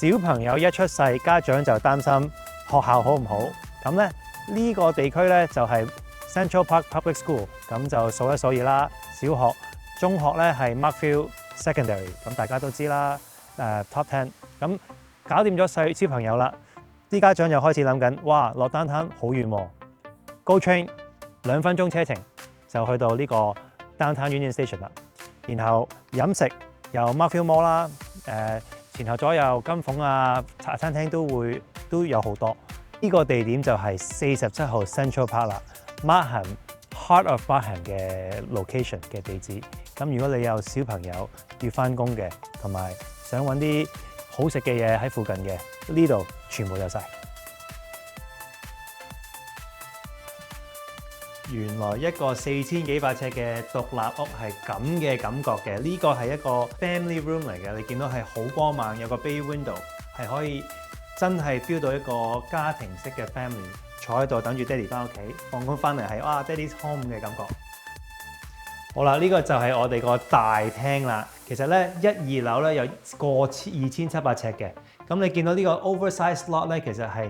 小朋友一出世，家長就擔心學校好唔好。咁咧呢個地區咧就係 Central Park Public School， 咁就數一數二啦。小學、中學咧係 Markfield Secondary， 咁大家都知啦。Top 10， 咁搞掂咗小朋友啦，啲家長又開始諗緊，哇，落Downtown好遠喎，Go Train 2分鐘車程就去到呢個 Downtown Union Station 啦。然後飲食有 Markfield Mall 啦，前後左右金鳳啊茶餐廳都有好多。呢個地點就係47號 Central Park 啦，Markham Heart of Markham 嘅 location 嘅地址。咁如果你有小朋友要翻工嘅，同埋想揾啲好食嘅嘢喺附近嘅，呢度全部有晒。原來一個4000幾百尺嘅獨立屋係咁嘅感覺嘅，呢個係一個 family room 嚟嘅，你見到係好光猛，有個 bay window， 係可以真係 feel 到一個家庭式嘅 family 坐喺度等住爹哋翻屋企，放工翻嚟係哇爹哋 home 嘅感覺。好啦，呢個就係我哋個大廳啦。其實咧1、2樓咧有過2700尺嘅，咁你見到呢個 oversize lot 咧，其實係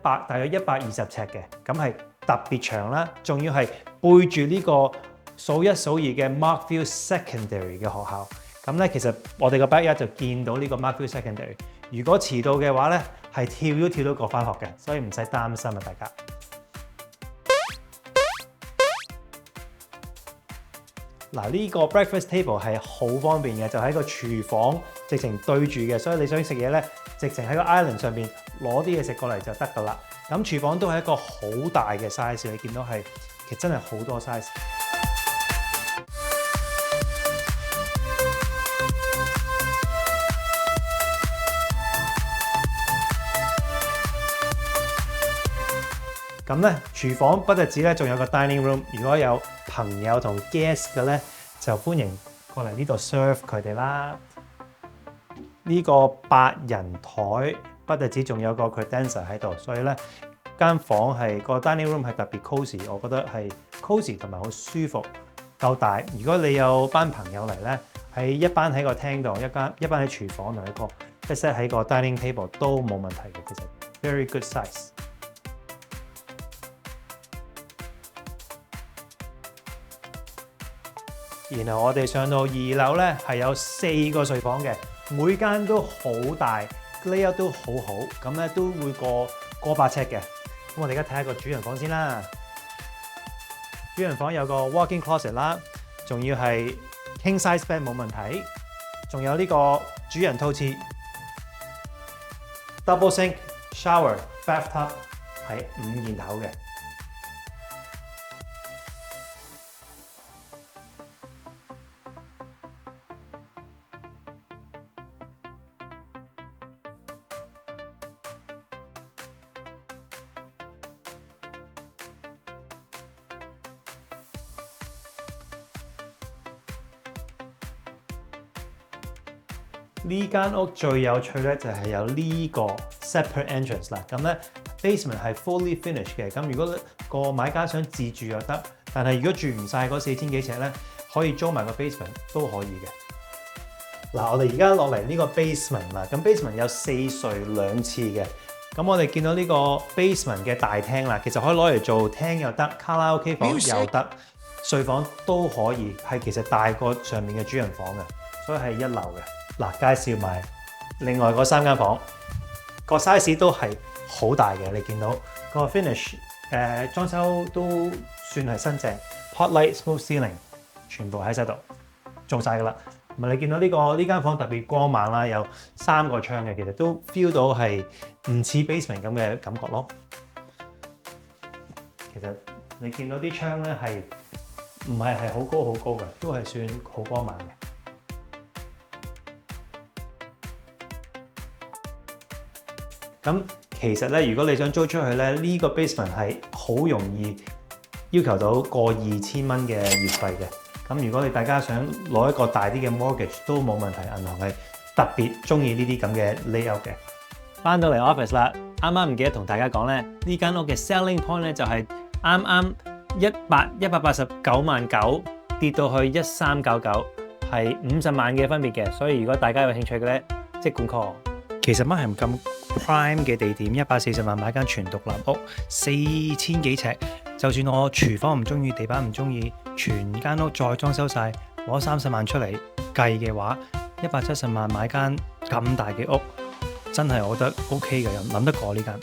大約120尺嘅，咁係特別長啦，仲要係背住呢個數一數二嘅 Markfield Secondary 嘅學校。咁咧其實我哋個 backyard 就見到呢個 Markfield Secondary。如果遲到嘅話咧，係跳都跳到過返學嘅，所以唔使擔心啊，大家。嗱，呢個 breakfast table 係好方便嘅，就喺個廚房直情對住嘅，所以你想食嘢咧，直情喺個 island 上邊攞啲嘢食過嚟就得㗎啦。咁廚房都係一個好大嘅 size， 你見到係其實真係好多 size。咁咧，廚房不特止咧，仲有個 dining room。如果有朋友同 guest 嘅咧，就歡迎過嚟呢度 serve 佢哋啦。呢個8人台不特止，仲有個 credenza 喺度，所以咧間房係個 dining room 係特別 cozy， 我覺得係 cozy 同埋好舒服，夠大。如果你有班朋友嚟咧，一班喺個廳度，一班喺廚房同一 set 喺個 dining table 都冇問題嘅，其實 very good size。然後我哋上到2樓咧，係有4個睡房嘅，每間都好大 ，layout 都好好，咁咧都會過百尺嘅。咁我哋而家睇下個主人房先啦。主人房有個 walk-in closet 啦，仲要係 king size bed 冇問題，仲有呢個主人套廁 ，double sink、shower、bathtub 係5件頭嘅。呢間屋最有趣咧，就係有呢個 separate entrance 啦。咁咧 basement 係 fully finished 嘅。咁如果個買家想自住又得，但係如果住唔晒嗰4000幾尺咧，可以租埋個 basement 都可以嘅。嗱，我哋而家落嚟呢個 basement 啦。咁 basement 有4睡2廁嘅。咁我哋見到呢個 basement 嘅大廳啦，其實可以攞嚟做廳又得，卡拉 OK 房又得，睡房都可以，係其實大過上面嘅主人房嘅，所以係1樓嘅。嗱，介紹埋另外嗰3間房，個 size 都係好大嘅。你見到個 finish 裝修都算係新淨 ，pot light smooth ceiling 全部喺晒度做晒㗎啦。同埋你見到呢間房特別光猛啦，有3個窗嘅，其實都 feel 到係唔似 basement 咁嘅感覺咯。其實你見到啲窗咧係唔係好高嘅，都係算好光猛嘅。咁其實咧，如果你想租出去咧，呢個 basement 係好容易要求到過2000蚊嘅月費嘅。咁如果大家想攞一個大啲嘅 mortgage 都冇問題，銀行係特別中意呢啲咁嘅 layout 嘅。翻到嚟 office 啦，啱啱唔記得同大家講咧，呢間屋嘅 selling point 咧就係啱189萬9跌到去1399，係50萬嘅分別嘅。所以如果大家有興趣嘅咧，即管 call。其實 Markham 咁 prime 嘅地點，140萬買間全獨立屋，4000幾尺，就算我廚房唔中意，地板唔中意，全間屋再裝修晒，攞30萬出嚟計嘅話，170萬買間咁大嘅屋，真係我覺得 OK 嘅，諗得過呢間。